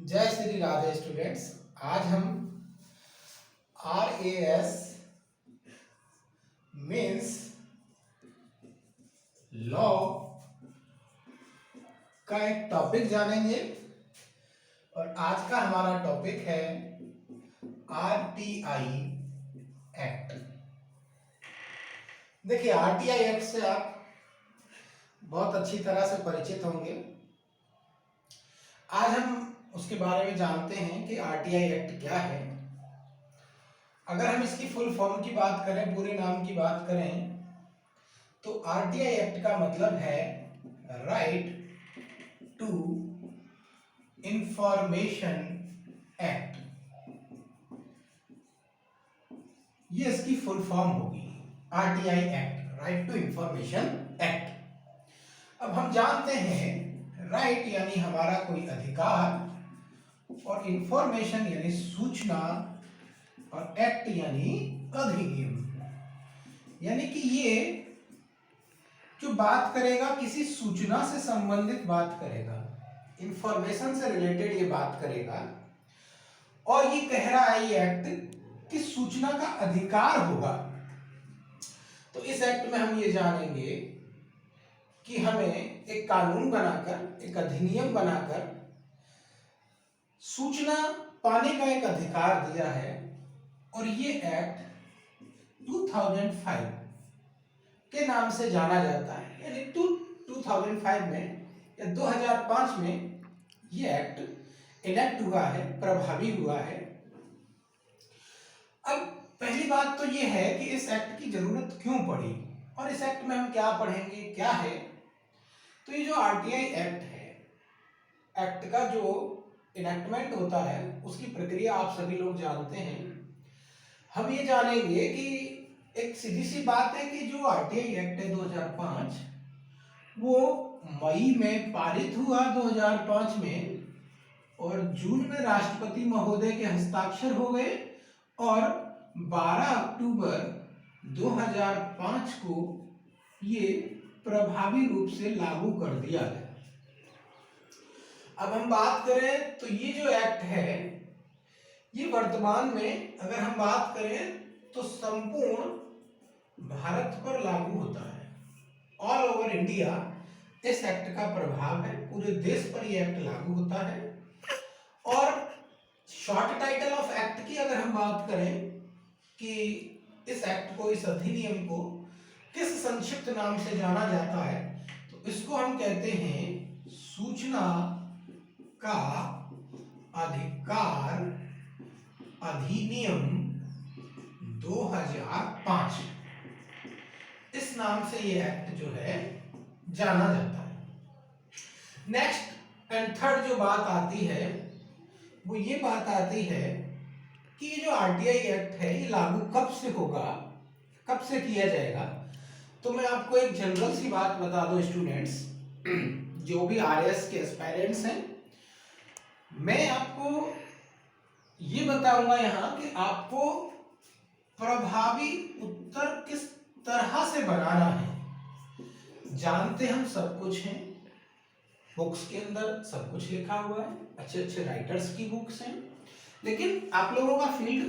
जय श्री राधे स्टूडेंट्स। आज हम RAS मीन्स लॉ का एक टॉपिक जानेंगे और आज का हमारा टॉपिक है RTI एक्ट। देखिए, RTI एक्ट से आप बहुत अच्छी तरह से परिचित होंगे। आज हम उसके बारे में जानते हैं कि RTI एक्ट क्या है। अगर हम इसकी फुल फॉर्म की बात करें, पूरे नाम की बात करें, तो RTI एक्ट का मतलब है राइट टू इंफॉर्मेशन एक्ट। ये इसकी फुल फॉर्म होगी, RTI act, right to information act. अब हम जानते हैं राइट यानी हमारा कोई अधिकार और इंफॉर्मेशन यानी सूचना और एक्ट यानी अधिनियम, यानी कि ये जो बात करेगा किसी सूचना से संबंधित बात करेगा, इंफॉर्मेशन से रिलेटेड ये बात करेगा। और ये कह रहा है ये एक्ट कि सूचना का अधिकार होगा। तो इस एक्ट में हम ये जानेंगे कि हमें एक कानून बनाकर, एक अधिनियम बनाकर सूचना पाने का एक अधिकार दिया है। और ये एक्ट 2005 के नाम से जाना जाता है, यानी 2005 में या 2005 में ये एक्ट इनेक्ट हुआ है, प्रभावी हुआ है। अब पहली बात तो ये है कि इस एक्ट की जरूरत क्यों पड़ी और इस एक्ट में हम क्या पढ़ेंगे, क्या है। तो ये जो RTI एक्ट है, एक्ट का जो इनेक्टमेंट होता है उसकी प्रक्रिया आप सभी लोग जानते हैं। हम ये जानेंगे कि एक सीधी सी बात है कि जो RTI एक्ट है 2005, वो मई में पारित हुआ 2005 में, और जून में राष्ट्रपति महोदय के हस्ताक्षर हो गए और 12 अक्टूबर 2005 को ये प्रभावी रूप से लागू कर दिया गया। अब हम बात करें तो ये जो एक्ट है ये वर्तमान में अगर हम बात करें तो संपूर्ण भारत पर लागू होता है। ऑल ओवर इंडिया इस एक्ट का प्रभाव है, पूरे देश पर यह एक्ट लागू होता है। और शॉर्ट टाइटल ऑफ एक्ट की अगर हम बात करें कि इस एक्ट को, इस अधिनियम को किस संक्षिप्त नाम से जाना जाता है, तो इसको हम कहते हैं सूचना का अधिकार अधिनियम 2005। इस नाम से ये एक्ट जो है जाना जाता है। नेक्स्ट एंड थर्ड जो बात आती है वो ये बात आती है कि ये जो RTI एक्ट है ये लागू कब से होगा, कब से किया जाएगा। तो मैं आपको एक जनरल सी बात बता दूं स्टूडेंट्स, जो भी RAS के एस्पायरेंट्स हैं, मैं आपको ये बताऊंगा यहाँ कि आपको प्रभावी उत्तर किस तरह से बनाना है। जानते हम सब कुछ हैं, बुक्स के अंदर सब कुछ लिखा हुआ है, अच्छे अच्छे राइटर्स की बुक्स हैं, लेकिन आप लोगों का फील्ड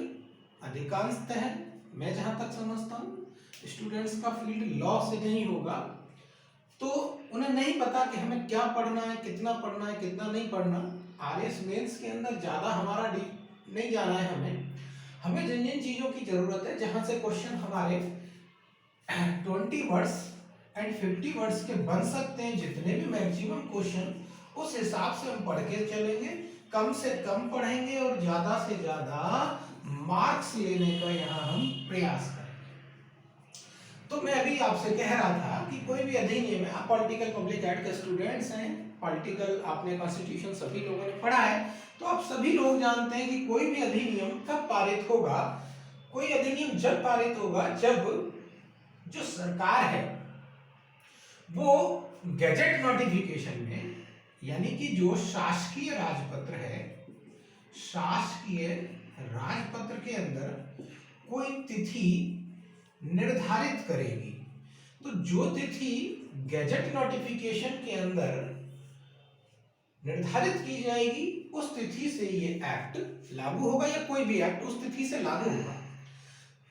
अधिकांशतः है, मैं जहां तक समझता हूं स्टूडेंट्स का फील्ड लॉ से नहीं होगा, तो उन्हें नहीं पता कि हमें क्या पढ़ना है, कितना पढ़ना है, कितना नहीं पढ़ना। RAS मेंस के अंदर ज्यादा हमारा डीप नहीं जाना है। हमें जिन जिन चीजों की जरूरत है, जहां से क्वेश्चन हमारे 20 वर्ड्स एंड 50 वर्ड्स के बन सकते हैं, जितने भी मैक्सिमम क्वेश्चन, उस हिसाब से हम पढ़ के चलेंगे। कम से कम पढ़ेंगे और ज्यादा से ज्यादा मार्क्स लेने का यहाँ हम प्रयास करेंगे। तो मैं अभी आपसे कह रहा था कि कोई भी अधिनियम है, आप पॉलिटिकल पब्लिक एड के स्टूडेंट्स हैं, पॉलिटिकल आपने कॉन्स्टिट्यूशन सभी लोगों ने पढ़ा है, तो आप सभी लोग जानते हैं कि कोई भी अधिनियम कब पारित होगा। कोई अधिनियम जब पारित होगा जब जो सरकार है वो गैजेट नोटिफिकेशन में, यानी कि जो शासकीय राजपत्र है, शासकीय राजपत्र के अंदर कोई तिथि निर्धारित करेगी। तो जो तिथि गैजेट नोटिफिकेशन के अंदर निर्धारित की जाएगी, उस तिथि से ये एक्ट लागू होगा, या कोई भी एक्ट उस तिथि से लागू होगा।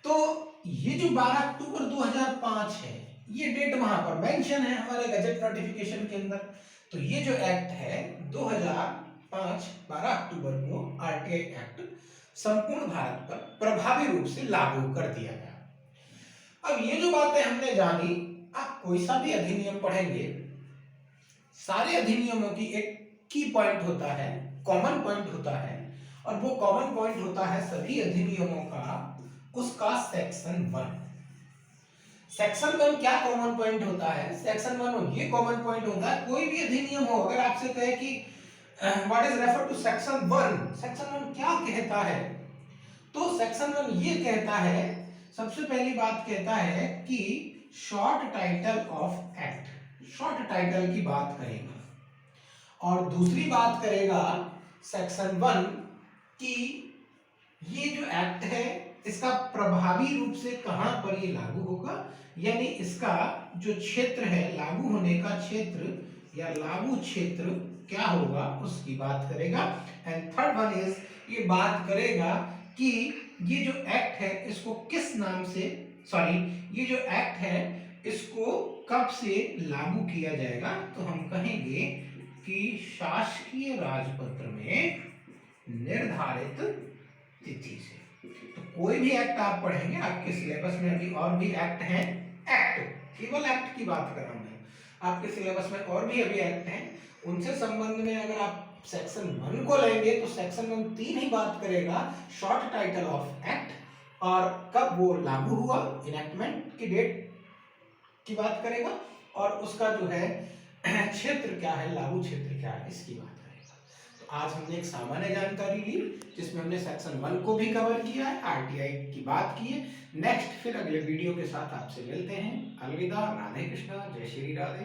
तो ये जो 12 अक्टूबर 2005 है, ये डेट वहां पर मेंशन है हमारे गजट नोटिफिकेशन के अंदर। तो ये जो एक्ट है 2005 12 अक्टूबर को आरटीआई एक्ट संपूर्ण भारत पर प्रभावी रूप से लागू कर दिया गया। अब ये जो बातें हमने जानी, आप कोई सा भी अधिनियम पढ़ेंगे, सारे अधिनियमों की एक की पॉइंट होता है, कॉमन पॉइंट होता है, और वो कॉमन पॉइंट होता है सभी अधिनियमों का उसका सेक्शन 1। सेक्शन 1 क्या कॉमन पॉइंट होता है? सेक्शन 1 ये कॉमन पॉइंट होता है, कोई भी अधिनियम हो, अगर आपसे कहे कि what is refer to section 1, section 1 क्या कहता है, तो सेक्शन 1 ये कहता है, सबसे पहली बात कहता है कि short title of act, short title की बात करेगा। और दूसरी बात करेगा सेक्शन 1 कि ये जो एक्ट है इसका प्रभावी रूप से कहां पर ये लागू होगा, यानी इसका जो क्षेत्र है, लागू होने का क्षेत्र या लागू क्षेत्र क्या होगा, उसकी बात करेगा। एंड थर्ड वन इज, ये बात करेगा कि ये जो एक्ट है इसको किस नाम से, सॉरी, ये जो एक्ट है इसको कब से लागू किया जाएगा, तो हम कहेंगे कि शासकीय राजपत्र में निर्धारित तिथि से। तो कोई भी एक्ट आप पढ़ेंगे, आपके सिलेबस में अभी और भी एक्ट हैं, एक्ट केवल एक्ट की बात कर रहा हूं मैं, आपके सिलेबस में और भी अभी एक्ट हैं, उनसे संबंध में अगर आप सेक्शन 1 को लेंगे तो सेक्शन 1 तीन ही बात करेगा, शॉर्ट टाइटल ऑफ एक्ट, और कब वो लागू हुआ, इनैक्टमेंट की डेट की बात करेगा, और उसका जो है क्षेत्र क्या है, लागू क्षेत्र क्या है, इसकी बात करेगा। तो आज हमने एक सामान्य जानकारी ली जिसमें हमने सेक्शन 1 को भी कवर किया है, आरटीआई की बात की है। नेक्स्ट फिर अगले वीडियो के साथ आपसे मिलते हैं। अलविदा, राधे कृष्णा, जय श्री राधे।